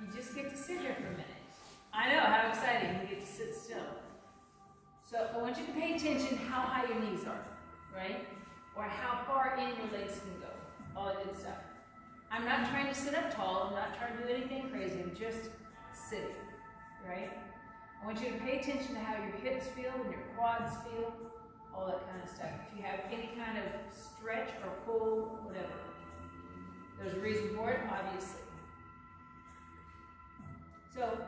You just get to sit here for a minute. I know, how exciting, you get to sit still. So I want you to pay attention how high your knees are, right? Or how far in your legs can go, all that good stuff. I'm not trying to sit up tall, I'm not trying to do anything crazy, I'm just sitting, right? I want you to pay attention to how your hips feel and your quads feel, all that kind of stuff. If you have any kind of stretch or pull, whatever. There's a reason for it, obviously. So,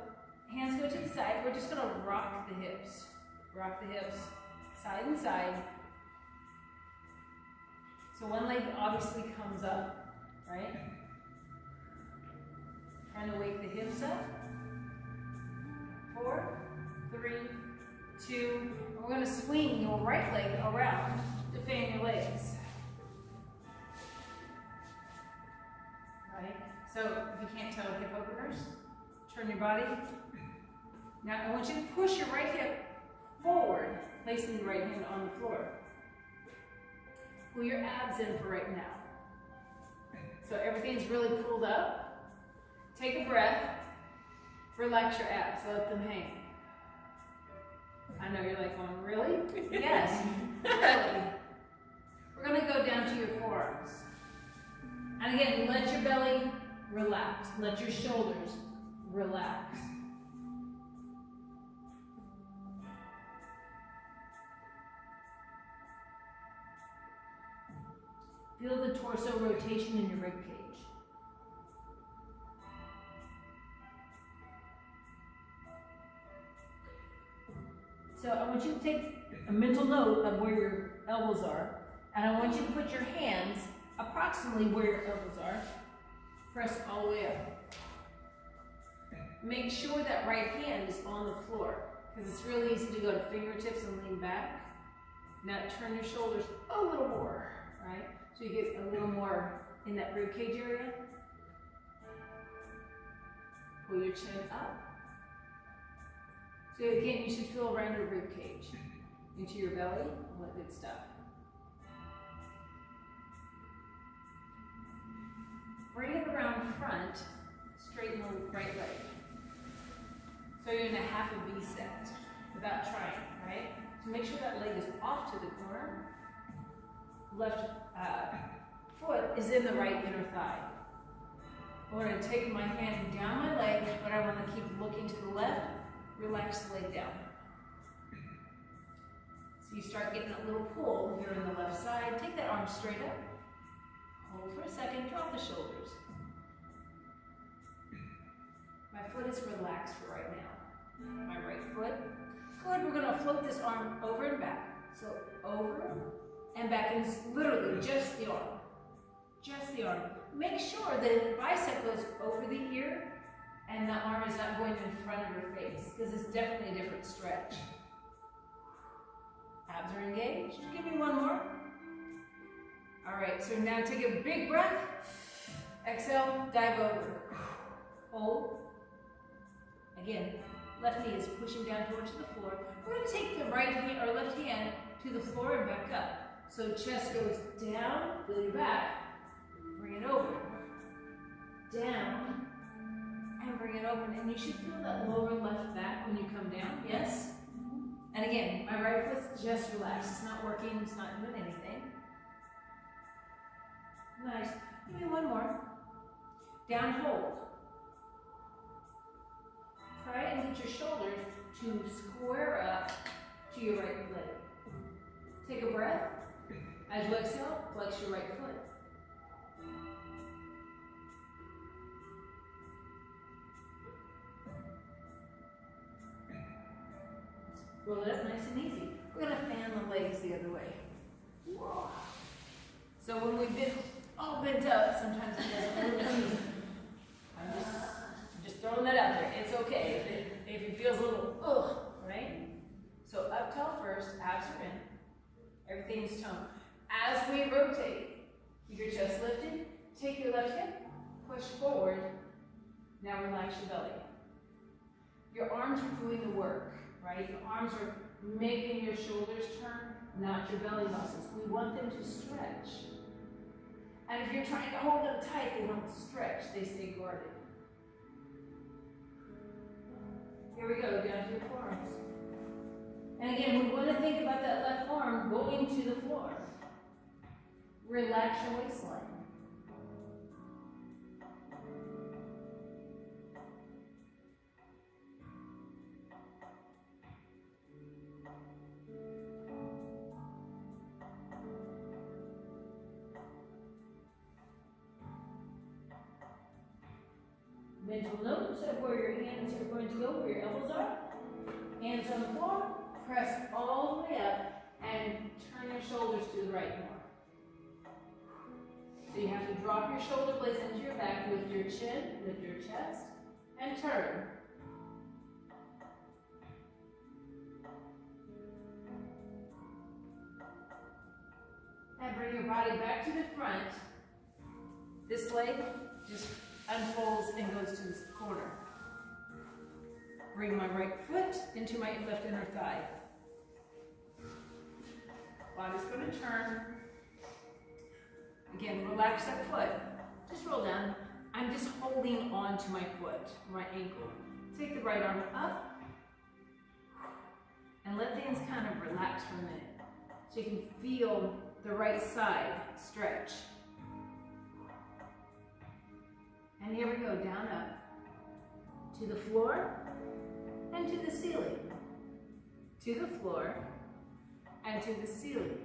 hands go to the side. We're just going to rock the hips. Rock the hips side and side. So one leg obviously comes up, right? Trying to wake the hips up. 4, 3, 2. We're going to swing your right leg around to fan your legs. Right? So if you can't tell hip openers, turn your body. Now I want you to push your right hip forward, placing the right hand on the floor. Pull your abs in for right now. So everything's really pulled up. Take a breath. Relax your abs, let them hang. I know you're like, going, really? Yes, really. We're going to go down to your forearms. And again, let your belly relax. Let your shoulders relax. Feel the torso rotation in your rib cage. So I want you to take a mental note of where your elbows are, and I want you to put your hands approximately where your elbows are. Press all the way up. Make sure that right hand is on the floor, because it's really easy to go to fingertips and lean back. Now turn your shoulders a little more, right? So you get a little more in that rib cage area. Pull your chin up. So again, you should feel around your rib cage, into your belly, all that good stuff. Bring it around front, straighten the right leg. So you're in a half a V set, without trying, right? So make sure that leg is off to the corner. Left foot is in the right inner thigh. I'm going to take my hand down my leg, but I want to keep looking to the left. Relax the leg down. So you start getting a little pull here on the left side. Take that arm straight up. Hold for a second, drop the shoulders. My foot is relaxed for right now. My right foot. Good, we're going to float this arm over and back. So over and back, and it's literally just the arm. Just the arm. Make sure the bicep goes over the ear and the arm is not going in front of your face, because it's definitely a different stretch. Abs are engaged. Give me one more. All right, so now take a big breath. Exhale, dive over. Hold. Again, left knee is pushing down towards the floor. We're going to take the right hand or left hand to the floor and back up. So chest goes down, feel your back. Bring it over. Down. And bring it open, and you should feel that lower left back when you come down, yes? And again, my right foot's just relaxed. It's not working, it's not doing anything. Nice. Give me one more. Down hold. Try and get your shoulders to square up to your right leg. Take a breath. As you exhale, flex your right foot. Roll it up nice and easy. We're going to fan the legs the other way. Whoa. So when we've been all bent up, sometimes it doesn't look easy. I'm just throwing that out there. It's okay if it feels a little, ugh, right? So up tall first, abs are in. Everything's toned. As we rotate, keep your chest lifted, take your left hip, push forward. Now relax your belly. Your arms are doing the work. Right? Your arms are making your shoulders turn, not your belly muscles. We want them to stretch. And if you're trying to hold them tight, they don't stretch. They stay guarded. Here we go, down to your forearms. And again, we want to think about that left arm going to the floor. Relax your waistline. Mental notes of where your hands are going to go, where your elbows are. Hands on the floor, press all the way up, and turn your shoulders to the right more. So you have to drop your shoulder blades into your back, lift your chin, lift your chest, and turn. And bring your body back to the front. This leg just unfolds and goes to the corner. Bring my right foot into my left inner thigh. Body's going to turn. Again, relax that foot. Just roll down. I'm just holding on to my foot, my ankle. Take the right arm up and let things kind of relax for a minute so you can feel the right side stretch. And here we go, down up to the floor and to the ceiling. To the floor and to the ceiling.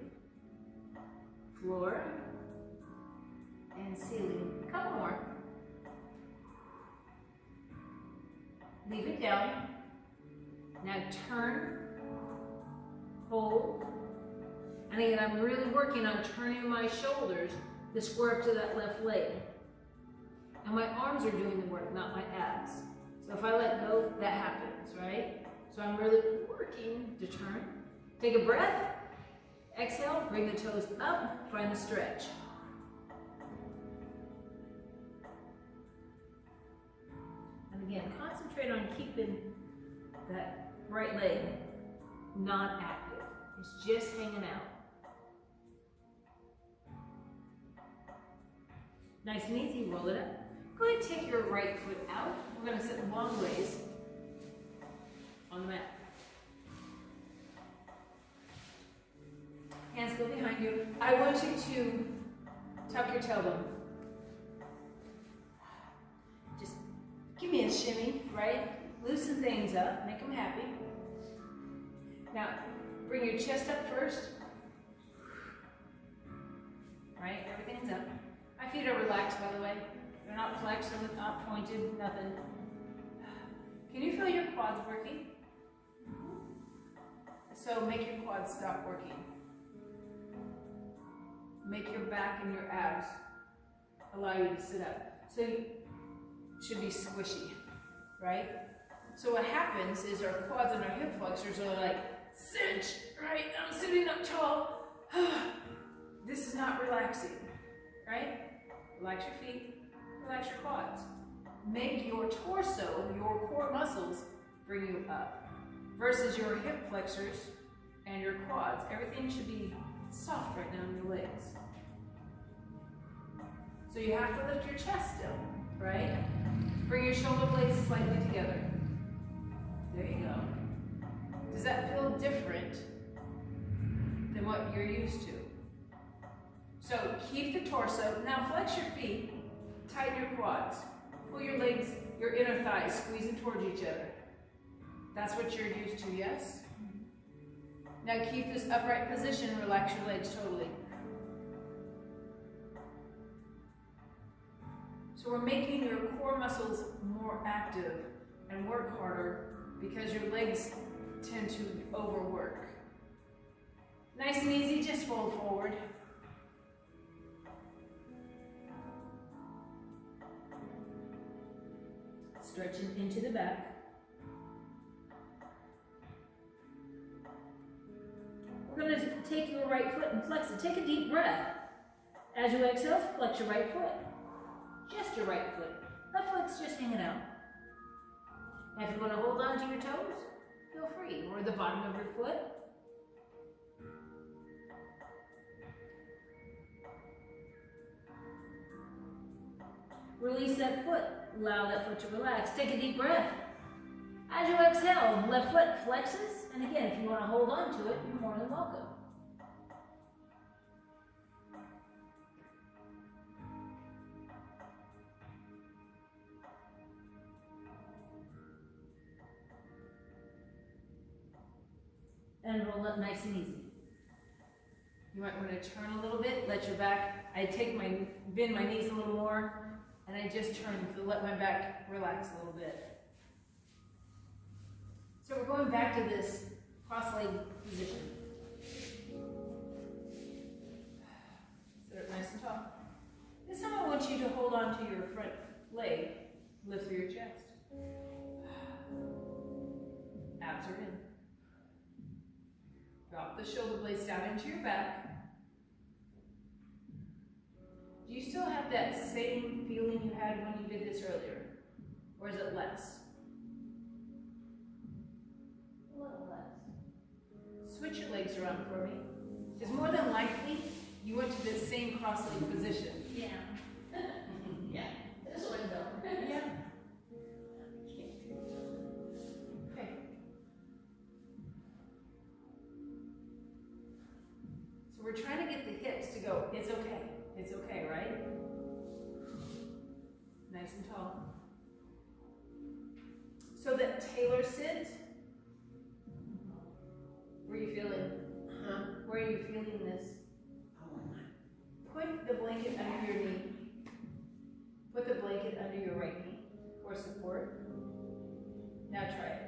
Floor and ceiling. A couple more. Leave it down. Now turn, hold. And again, I'm really working on turning my shoulders to square up to that left leg. And my arms are doing the work, not my abs. So if I let go, that happens, right? So I'm really working to turn. Take a breath. Exhale, bring the toes up, find the stretch. And again, concentrate on keeping that right leg not active. It's just hanging out. Nice and easy, roll it up. Go ahead and take your right foot out. We're going to sit long ways on the mat. Hands go behind you. I want you to tuck your tailbone. Just give me a shimmy, right? Loosen things up, make them happy. Now, bring your chest up first. Right, everything's up. My feet are relaxed, by the way. They're not flexed, they're not pointed, nothing. Can you feel your quads working? So make your quads stop working. Make your back and your abs allow you to sit up. So you should be squishy, right? So what happens is our quads and our hip flexors are like, cinch, right? I'm sitting up tall. This is not relaxing, right? Relax your feet, relax your quads. Make your torso, your core muscles, bring you up. Versus your hip flexors and your quads. Everything should be soft right now in your legs. So you have to lift your chest still, right? Bring your shoulder blades slightly together. There you go. Does that feel different than what you're used to? So keep the torso. Now flex your feet, tighten your quads. Pull your legs, your inner thighs, squeeze them towards each other. That's what you're used to, yes? Now keep this upright position, relax your legs totally. So we're making your core muscles more active and work harder because your legs tend to overwork. Nice and easy, just fold forward. Stretching into the back. We're going to take your right foot and flex it. Take a deep breath. As you exhale, flex your right foot. Just your right foot. Left foot's just hanging out. Now if you want to hold on to your toes, feel free. Or the bottom of your foot. Release that foot. Allow that foot to relax. Take a deep breath. As you exhale, left foot flexes, and again, if you want to hold on to it, you're more than welcome. And roll up nice and easy. You might want to turn a little bit, let your back, I bend my knees a little more, and I just turn to let my back relax a little bit. So we're going back to this cross-leg position. Sit up nice and tall. This time I want you to hold on to your front leg, lift through your chest. Abs are in. Drop the shoulder blades down into your back. Do you still have that same feeling you had when you did this earlier? Or is it less? A little less. Switch your legs around for me. Because more than likely, you went to the same cross-leg position. Yeah. Yeah. This one though. Yeah. Okay. So we're trying to get the hips to go, it's okay. It's okay, right? Nice and tall. So that tailor sit. Where are you feeling? Where are you feeling this? Put the blanket under your knee. Put the blanket under your right knee for support. Now try it.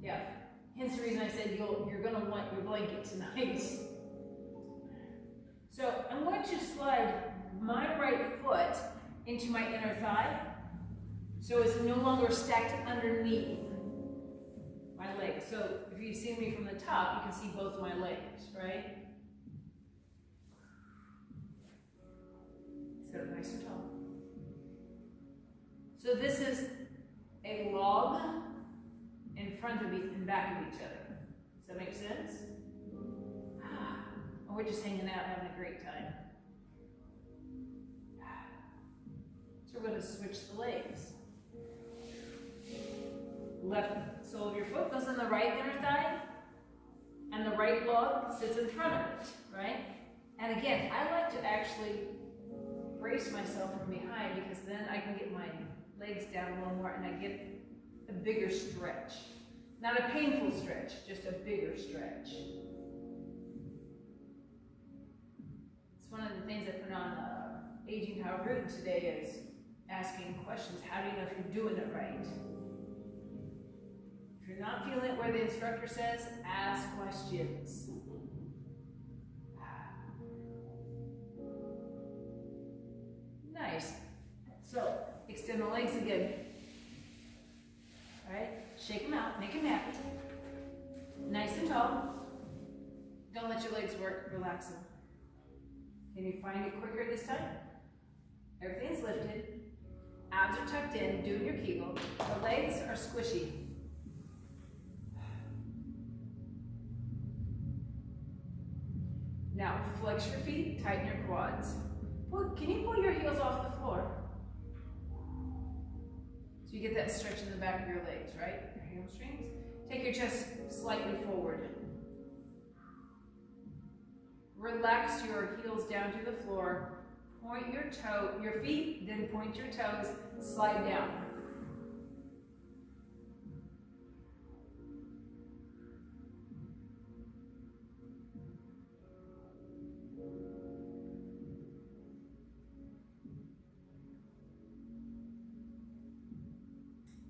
Yeah. Hence the reason I said you're going to want your blanket tonight. So I'm going to slide my right foot into my inner thigh, so it's no longer stacked underneath my leg. So if you see me from the top, you can see both my legs, right? Sit up nice and tall. So this is a log in front of each and back of each other. Does that make sense? And we're just hanging out, having a great time. So we're going to switch the legs. Left sole of your foot goes on the right inner thigh, and the right log sits in front of it, right? And again, I like to actually brace myself from behind because then I can get my legs down a little more and I get a bigger stretch. Not a painful stretch, just a bigger stretch. It's one of the things I put on Aging How Rude today is asking questions. How do you know if you're doing it right? If you're not feeling it where the instructor says, ask questions. Nice. So, extend the legs again. All right, shake them out, make them happy. Nice and tall. Don't let your legs work, relax them. Can you find it quicker this time? Everything's lifted. Abs are tucked in, doing your Kegel. The legs are squishy. Now, flex your feet, tighten your quads. Can you pull your heels off the floor? So you get that stretch in the back of your legs, right? Your hamstrings. Take your chest slightly forward. Relax your heels down to the floor. Point your feet, then point your toes, slide down.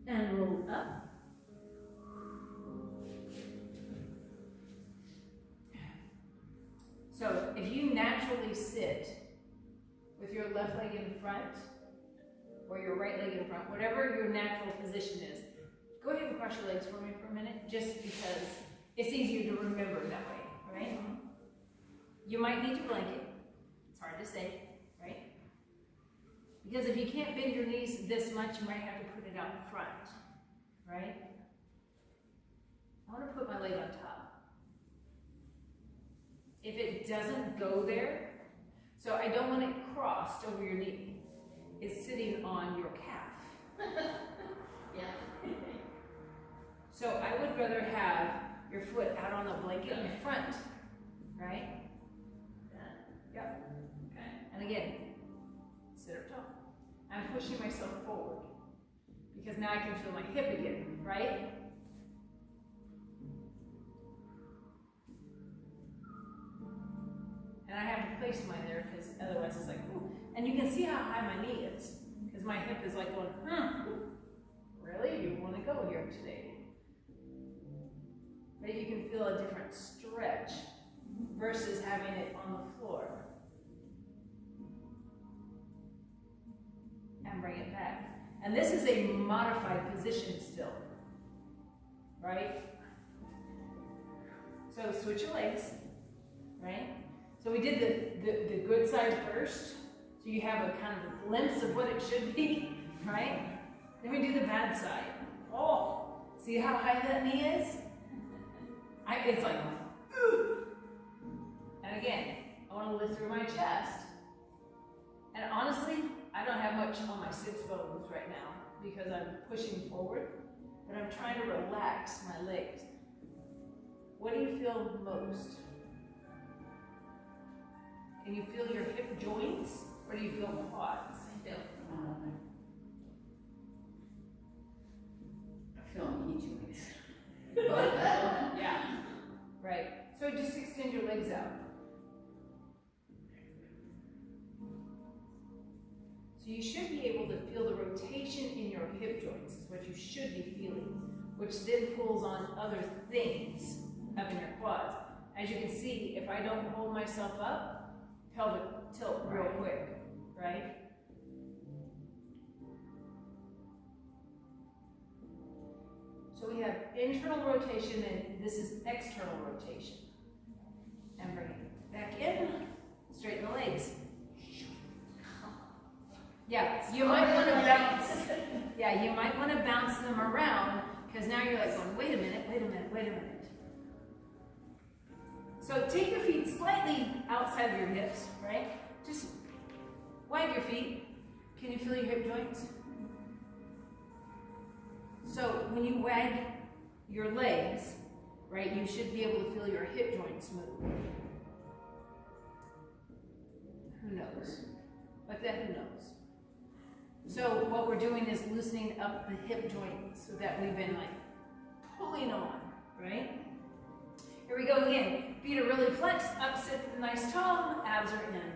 And roll up. So if you naturally sit with your left leg in front or your right leg in front, whatever your natural position is, go ahead and cross your legs for me for a minute, just because it's easier to remember that way, right? You might need your blanket. It's hard to say, right? Because if you can't bend your knees this much, you might have to put it out in front, right? I want to put my leg on top. If it doesn't go there, so I don't want it crossed over your knee. is sitting on your calf. Yeah. So I would rather have your foot out on a blanket in front, right? Yep. Okay. And again, sit up tall. I'm pushing myself forward because now I can feel my hip again, right? And I have to place mine there because otherwise it's like, ooh. And you can see how high my knee is because my hip is like going, really? You want to go here today? But you can feel a different stretch versus having it on the floor. And bring it back. And this is a modified position still, right? So switch your legs, right? So we did the good side first, so you have a kind of a glimpse of what it should be, right? Then we do the bad side. Oh, see how high that knee is? It's like, ooh. And again, I want to lift through my chest. And honestly, I don't have much on my sits bones right now because I'm pushing forward, but I'm trying to relax my legs. What do you feel most? Can you feel your hip joints or do you feel quads? I feel. I feel knee joints. Yeah, right. So just extend your legs out. So you should be able to feel the rotation in your hip joints, is what you should be feeling, which then pulls on other things up in your quads. As you can see, if I don't hold myself up, pelvic tilt real quick, right? So we have internal rotation and this is external rotation. And bring it back in, straighten the legs. Yeah, you might want to bounce. Yeah, you might want to bounce them around because now you're like going, wait a minute, wait a minute, wait a minute. So take your feet slightly outside of your hips, right? Just wag your feet. Can you feel your hip joints? So when you wag your legs, right, you should be able to feel your hip joints move. Who knows? Like that, who knows? So what we're doing is loosening up the hip joints so that we've been like pulling on, right? Here we go again. Feet are really flexed, up, sit nice tall, abs are in.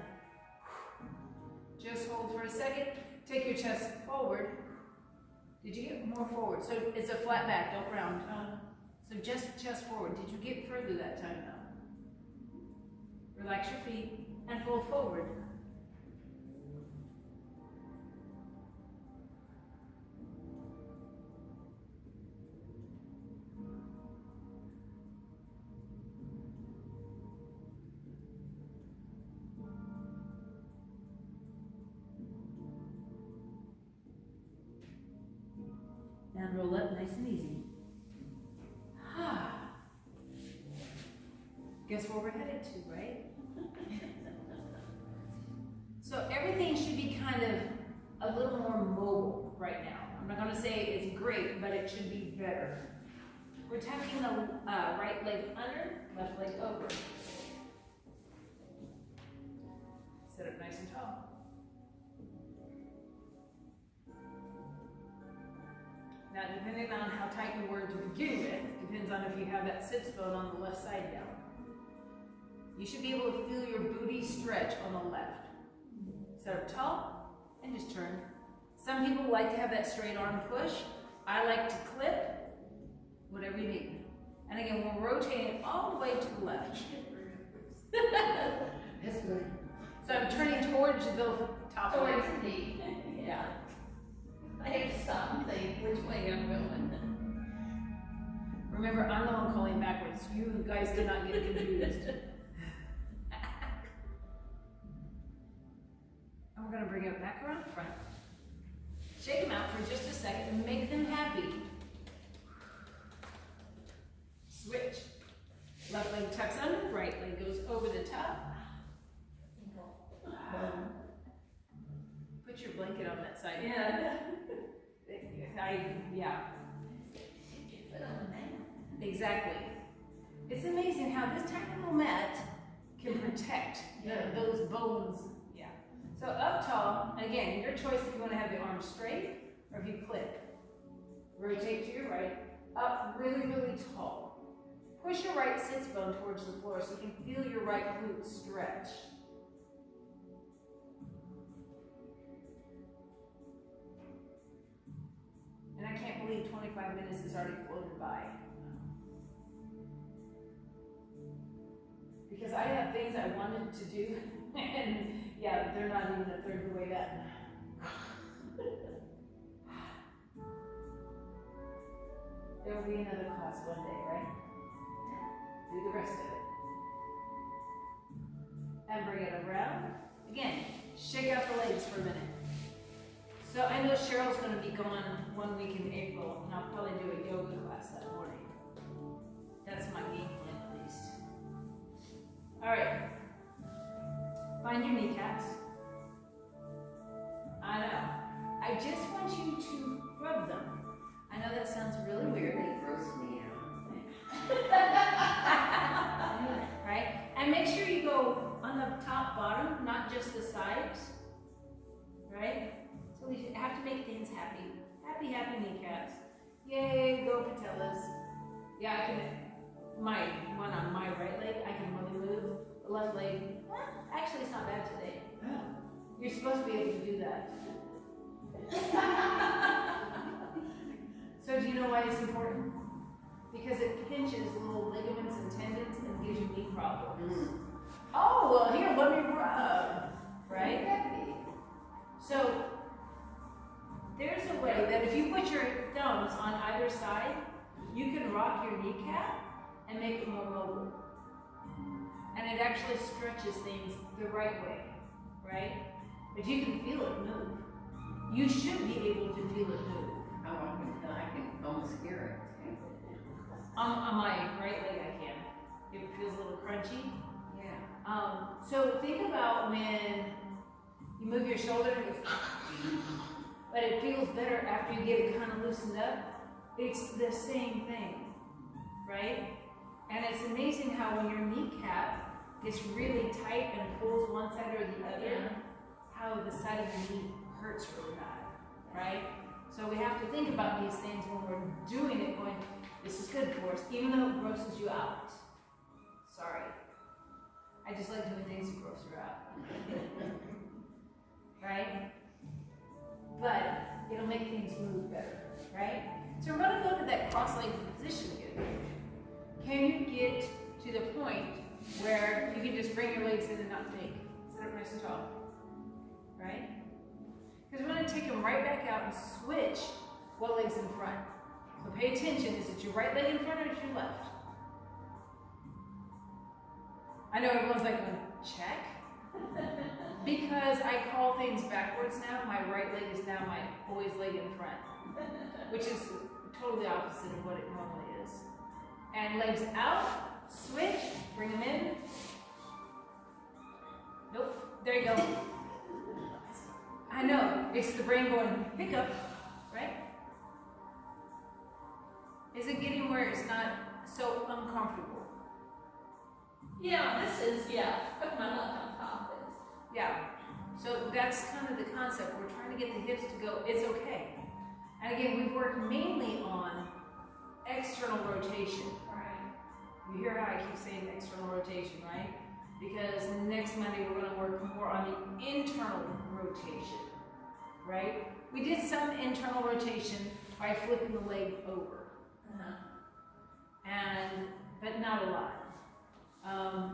Just hold for a second. Take your chest forward. Did you get more forward? So it's a flat back, don't round. So just chest forward. Did you get further that time now? Relax your feet and fold forward. And roll up nice and easy. Guess where we're headed to, right? So everything should be kind of a little more mobile right now. I'm not going to say it's great, but it should be better. We're tucking the right leg under, left leg over. Sit up nice and tall. Now, depending on how tight you were to begin with, depends on if you have that sits bone on the left side down. You should be able to feel your booty stretch on the left. Sit up tall and just turn. Some people like to have that straight arm push. I like to clip, whatever you need. And again, we're rotating all the way to the left. That's good. So I'm turning towards the top Towards leg. the knee. Yeah. I have to stop and think which way I'm going. Remember, I'm the one calling backwards. You guys did not get confused. And we're going to bring it back around front. Shake them out for just a second and make them happy. Switch. Left leg tucks under, right leg goes over the top. Put your blanket on that side. Yeah. Yeah, Put on the man. exactly. It's amazing how this tiny little mat can protect those bones. Yeah. So up tall, and again, your choice if you want to have the arms straight or if you clip. Rotate to your right, up really, really tall. Push your right sits bone towards the floor so you can feel your right glute stretch. And I can't believe 25 minutes has already floated by. Because I have things I wanted to do, and yeah, they're not even a third of the way done. There will be another class one day, right? Do the rest of it. And bring it around. Again, shake out the legs for a minute. So I know Cheryl's going to be gone 1 week in April, and I'll probably do a yoga class that morning. That's my game plan at least. All right. Find your kneecaps. I know. I just want you to rub them. I know that sounds really weird. They gross me out. Right? And make sure you go on the top, bottom, not just the sides. Right? So we have to make things happy. Happy, happy kneecaps. Yay, go patellas. Yeah, I can, my one on my right leg, I can really move. The left leg, actually it's not bad today. You're supposed to be able to do that. So do you know why it's important? Because it pinches little ligaments and tendons and gives you knee problems. Oh, well here, let me rub. Right? So, there's a way that if you put your thumbs on either side, you can rock your kneecap and make it more mobile. And it actually stretches things the right way, right? But you can feel it move. You should be able to feel it move. I can almost hear it. On my right leg I can. It feels a little crunchy. Yeah. So think about when you move your shoulder and it goes, but it feels better after you get it kind of loosened up. It's the same thing, right? And it's amazing how when your kneecap gets really tight and pulls one side or the other, how the side of the knee hurts really bad, right? So we have to think about these things when we're doing it, going, this is good for us, even though it grosses you out. Sorry. I just like doing things that gross you out. Right? But it'll make things move better, right? So we're going to go to that cross-legged position again. Can you get to the point where you can just bring your legs in and not think? Sit up nice and tall, right? Because we're going to take them right back out and switch what leg's in front. So pay attention. Is it your right leg in front or is it your left? I know everyone's like, check. Because I call things backwards now. My right leg is now my boy's leg in front, which is totally opposite of what it normally is. And legs out, switch, bring them in. Nope, there you go. I know, it's the brain going, hiccup, right? Is it getting where it's not so uncomfortable? Yeah, this is, put my left on top is. Yeah, so that's kind of the concept. We're trying to get the hips to go, it's okay. And again, we work mainly on external rotation. Right. You hear how I keep saying external rotation, right? Because next Monday we're going to work more on the internal rotation, right? We did some internal rotation by flipping the leg over, but not a lot.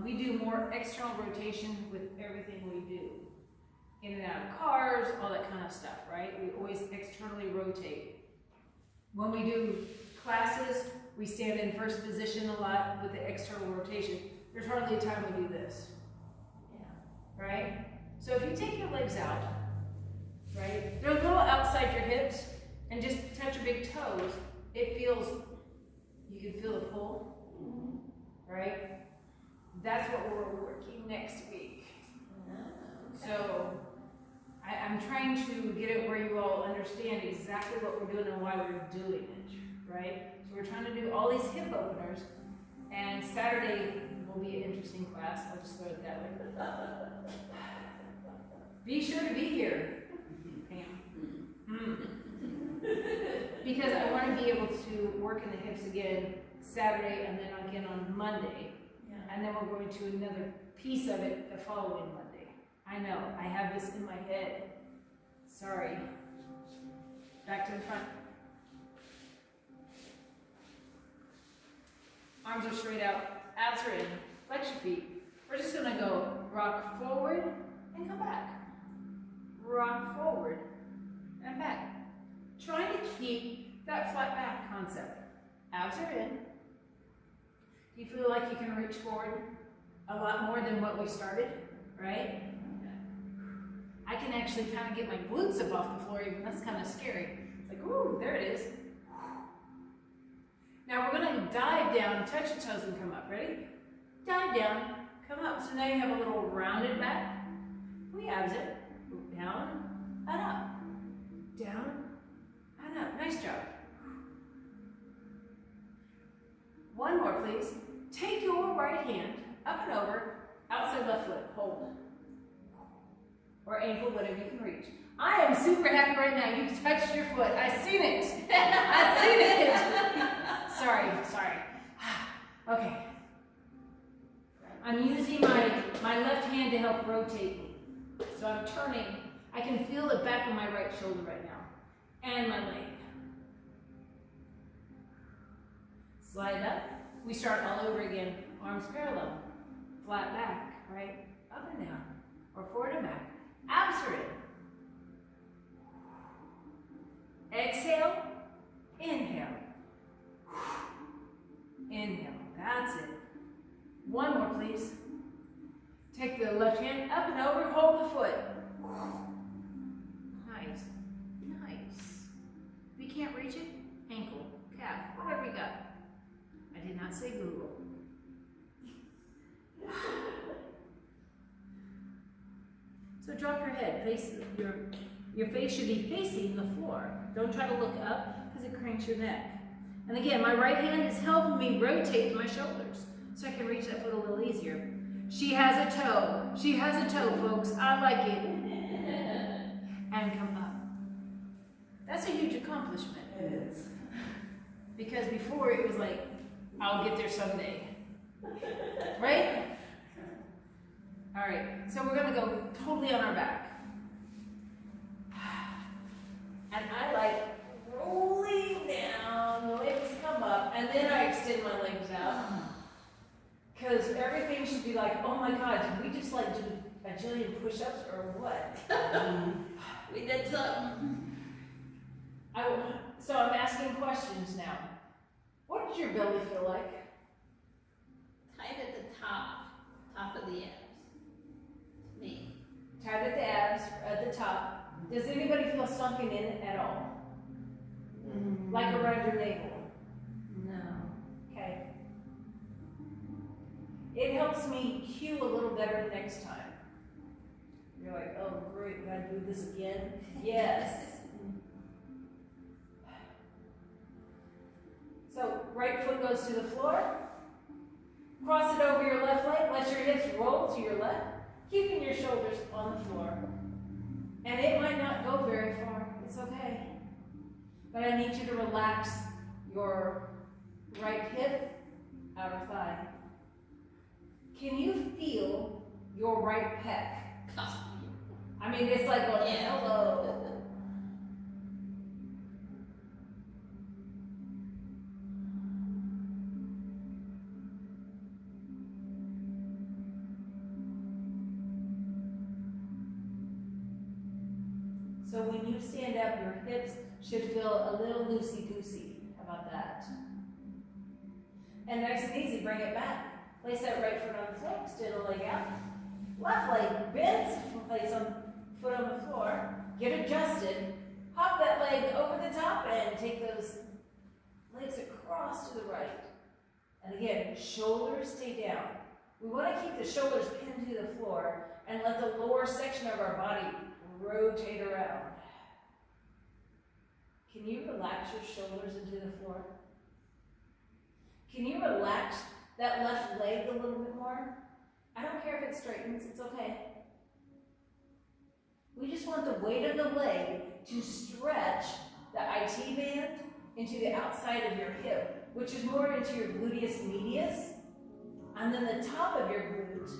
We do more external rotation with everything we do. In and out of cars, all that kind of stuff, right? We always externally rotate. When we do classes, we stand in first position a lot with the external rotation. There's hardly a time we do this. Yeah. Right? So if you take your legs out, right, they're a little outside your hips, and just touch your big toes, it feels, you can feel the pull, right? That's what we're working next week. So I'm I'm trying to get it where you all understand exactly what we're doing and why we're doing it, right? So we're trying to do all these hip openers, and Saturday will be an interesting class. I'll just throw it that way. Be sure to be here, Pam. Because I want to be able to work in the hips again Saturday and then again on Monday. Yeah. And then we're going to another piece of it the following Monday. I know, I have this in my head. Sorry. Back to the front. Arms are straight out, abs are in, flex your feet. We're just gonna go rock forward and come back. Rock forward and back. Trying to keep that flat back concept. Abs are in. Do you feel like you can reach forward a lot more than what we started, right? I can actually kind of get my glutes up off the floor even. That's kind of scary. It's like, ooh, there it is. Now we're going to dive down, touch your toes and come up. Ready? Dive down, come up. So now you have a little rounded back. We abs it. Down and up. Down and up. Nice job. One more, please. Take your right hand up and over, outside left foot. Hold. Or ankle, whatever you can reach. I am super happy right now. You touched your foot. I seen it. I seen it. Sorry. Okay. I'm using my left hand to help rotate me. So I'm turning. I can feel the back of my right shoulder right now. And my leg. Slide up. We start all over again. Arms parallel. Flat back, right? Up and down. Or forward and back. Abs are in. Exhale. Inhale. Inhale. That's it. One more, please. Take the left hand up and over. Hold the foot. Nice. Nice. If you can't reach it, ankle, calf, whatever you got. I did not say Google. So drop your head. Face your face should be facing the floor. Don't try to look up because it cranks your neck. And again, my right hand is helping me rotate my shoulders so I can reach that foot a little easier. She has a toe. She has a toe, folks. I like it. And come up. That's a huge accomplishment. It is. Because before it was like, I'll get there someday. Right? All right, so we're gonna go totally on our back. And I like rolling down, the legs come up, and then I extend my legs out. Because everything should be like, oh my God, did we just like do a jillion push-ups or what? We did something. So I'm asking questions now. What does your belly feel like? Tight at the top of the abs. Me. Tight at the abs, at the top. Does anybody feel something in it at all? Like around your navel? No. Okay. It helps me cue a little better next time. You're like, oh great, gotta do this again? Yes. So right foot goes to the floor. Cross it over your left leg. Let your hips roll to your left, keeping your shoulders on the floor. And it might not go very far. It's okay. But I need you to relax your right hip, outer thigh. Can you feel your right pec? I mean, it's like going, Yeah. hello. So when you stand up, your hips should feel a little loosey-goosey. How about that? And nice and easy, bring it back. Place that right foot on the floor, extend the leg out. Left leg bends, place foot on the floor. Get adjusted. Hop that leg over the top and take those legs across to the right. And again, shoulders stay down. We want to keep the shoulders pinned to the floor and let the lower section of our body rotate around. Can you relax your shoulders into the floor? Can you relax that left leg a little bit more? I don't care if it straightens, it's okay. We just want the weight of the leg to stretch the IT band into the outside of your hip, which is more into your gluteus medius, and then the top of your glute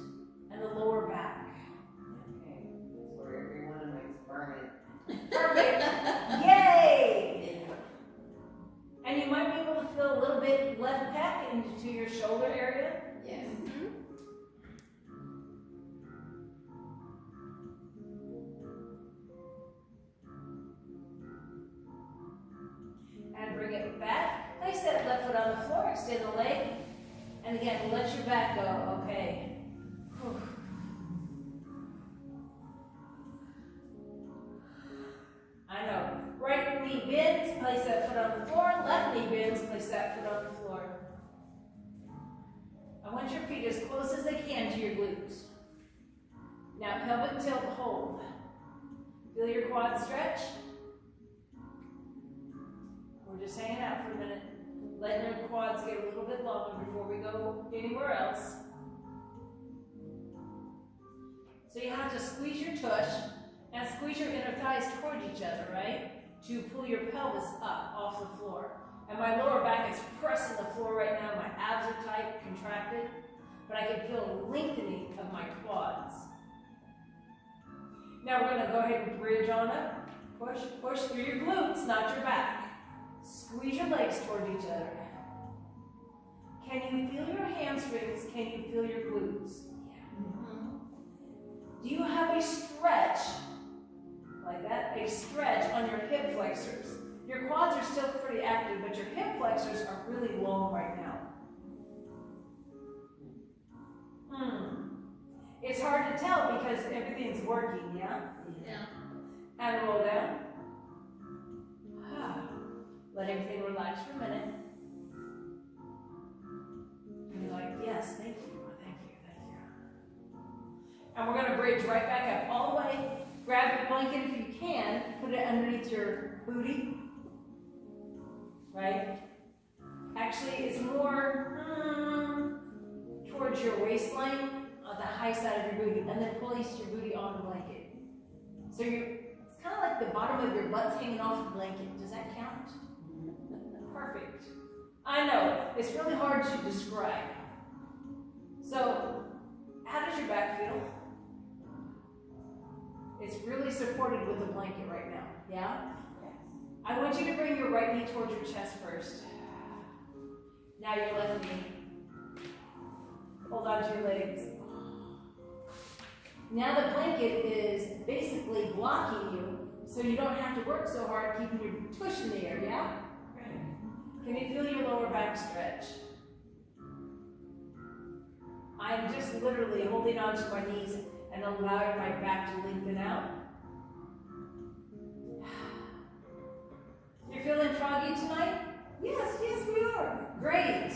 and the lower back. Okay, that's where every one of mine's burning. Perfect. Yay! Yeah. And you might be able to feel a little bit left pec into your shoulder area. Yes. And bring it back. Place that left foot on the floor, extend the leg. And again, let your back go, okay. Whew. I know. Right knee bends, place that foot on the floor. Left knee bends, place that foot on the floor. I want your feet as close as they can to your glutes. Now pelvic tilt, hold. Feel your quad stretch. We're just hanging out for a minute. Letting your quads get a little bit longer before we go anywhere else. So you have to squeeze your tush and squeeze your inner thighs toward each other, right? To pull your pelvis up off the floor. And my lower back is pressing the floor right now. My abs are tight, contracted, but I can feel a lengthening of my quads. Now we're gonna go ahead and bridge on up. Push through your glutes, not your back. Squeeze your legs toward each other. Can you feel your hamstrings? Can you feel your glutes? Do you have a stretch like that? A stretch on your hip flexors. Your quads are still pretty active, but your hip flexors are really long right now. It's hard to tell because everything's working, yeah? Yeah. And roll down. Let everything relax for a minute. And you're like, yes, thank you, thank you, thank you. And we're gonna bridge right back up all the way. Grab your blanket if you can, put it underneath your booty. Right? Actually, it's more towards your waistline on the high side of your booty, and then place your booty on the blanket. So it's kind of like the bottom of your butt's hanging off the blanket. Does that count? Perfect. I know, it's really hard to describe. So, how does your back feel? It's really supported with the blanket right now, yeah? Yes. I want you to bring your right knee towards your chest first. Now your left knee. Hold on to your legs. Now the blanket is basically blocking you, so you don't have to work so hard keeping your tush in the air, yeah? Can you feel your lower back stretch? I'm just literally holding on to my knees and allowing my back to lengthen out. You're feeling froggy tonight? Yes, we are. Great.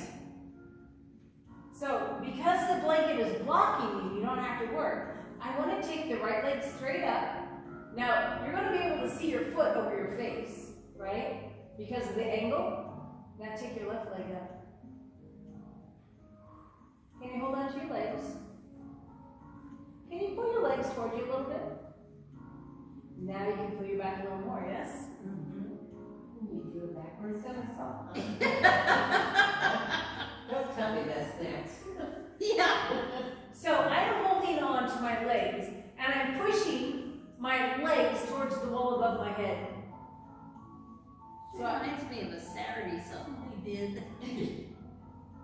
So, because the blanket is blocking you, you don't have to work. I want to take the right leg straight up. Now, you're going to be able to see your foot over your face, right? Because of the angle. Now take your left leg up. Can you hold on to your legs? Can you pull your legs toward you a little bit? Now you can pull your back a little more, yes? You do a backward somersault. Don't tell me that's next. Yeah. So I'm holding on to my legs, and I'm pushing my legs towards the wall above my head. So it reminds me of a Saturday something we did.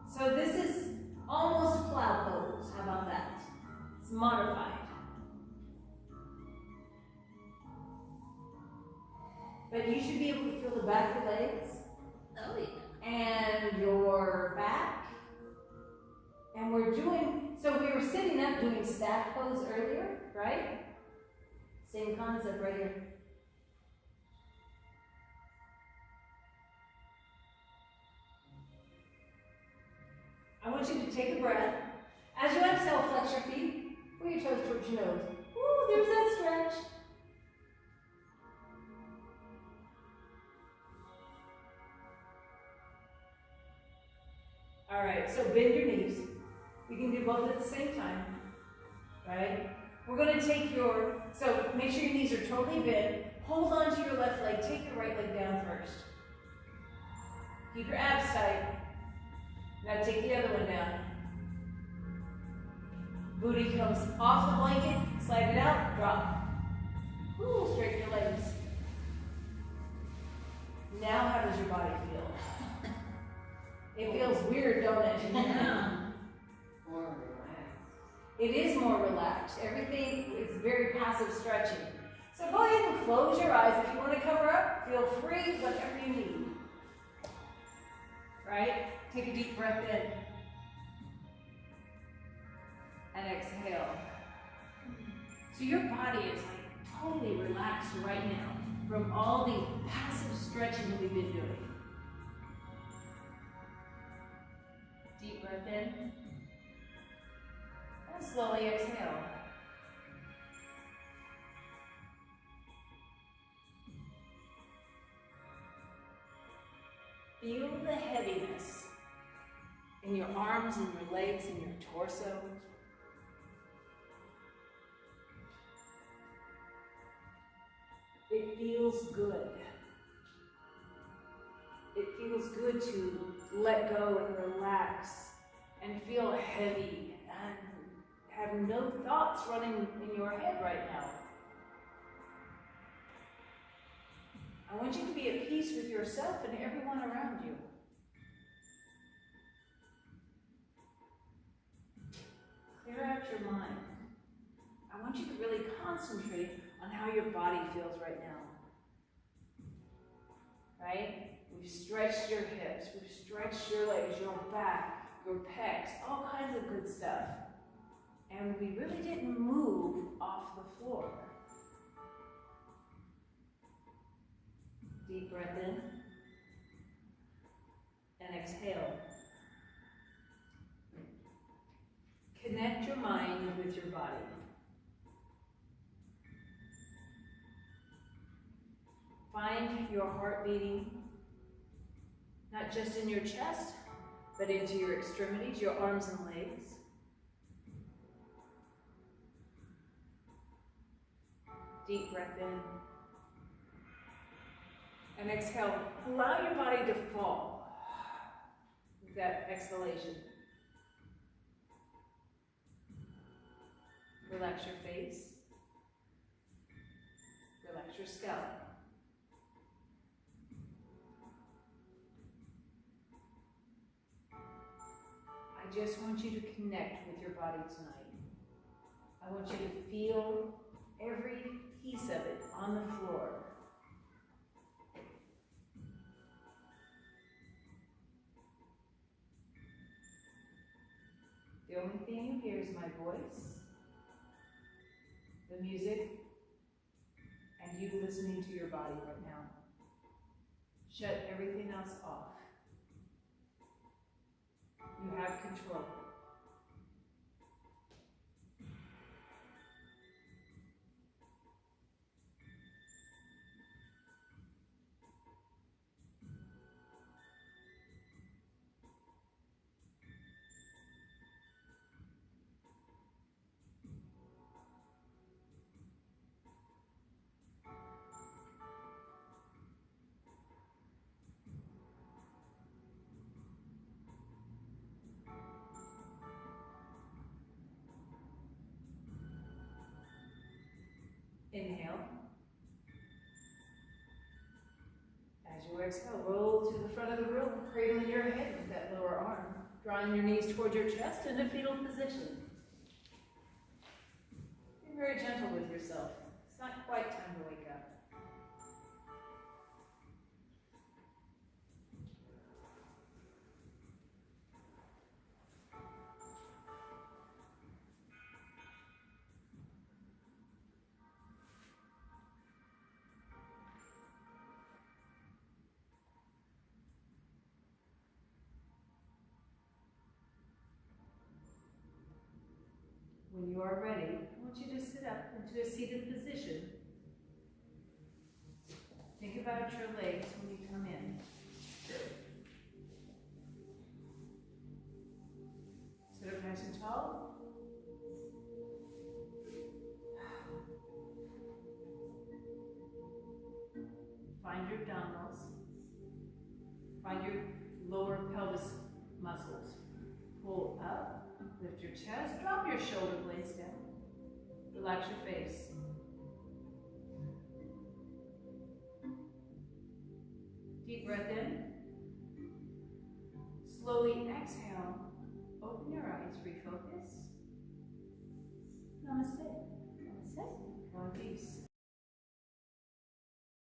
So this is almost plow pose. How about that? It's modified. But you should be able to feel the back of the legs Oh yeah. and your back. And we're doing, so we were sitting up doing staff pose earlier, right? Same concept right here. I want you to take a breath. As you exhale, flex your feet. Pull your toes towards your nose. Ooh, there's that stretch. All right, so bend your knees. You can do both at the same time, right? We're gonna take so make sure your knees are totally bent. Hold on to your left leg, take your right leg down first. Keep your abs tight. Now take the other one down. Booty comes off the blanket, slide it out, drop. Ooh, straighten your legs. Now how does your body feel? It feels weird, don't it? Yeah. More relaxed. It is more relaxed. Everything is very passive stretching. So go ahead and close your eyes. If you want to cover up, feel free, whatever you need. Right? Take a deep breath in. And exhale. So your body is like totally relaxed right now from all the passive stretching that we've been doing. Deep breath in. And slowly exhale. Feel the heaviness in your arms and your legs and your torso. It feels good. It feels good to let go and relax and feel heavy and have no thoughts running in your head right now. I want you to be at peace with yourself and everyone around you. Clear out your mind. I want you to really concentrate on how your body feels right now. Right? We've stretched your hips, we've stretched your legs, your back, your pecs, all kinds of good stuff. And we really didn't move off the floor. Deep breath in and exhale. Connect your mind with your body. Find your heart beating, not just in your chest, but into your extremities, your arms and legs. Deep breath in. And exhale. Allow your body to fall with that exhalation. Relax your face. Relax your scalp. I just want you to connect with your body tonight. I want you to feel every piece of it on the floor. The only thing you hear is my voice, the music, and you listening to your body right now. Shut everything else off. You have control. Inhale. As you exhale, roll to the front of the room, cradling your head with that lower arm, drawing your knees toward your chest in a fetal position. Be very gentle with yourself. It's not quite time to wake up. When you are ready, I want you to sit up into a seated position. Think about your legs when you come in. your abdominals. Find your lower pelvis muscles. Pull up, lift your chest, drop your shoulder blades down. Relax your face. Deep breath in. Slowly exhale.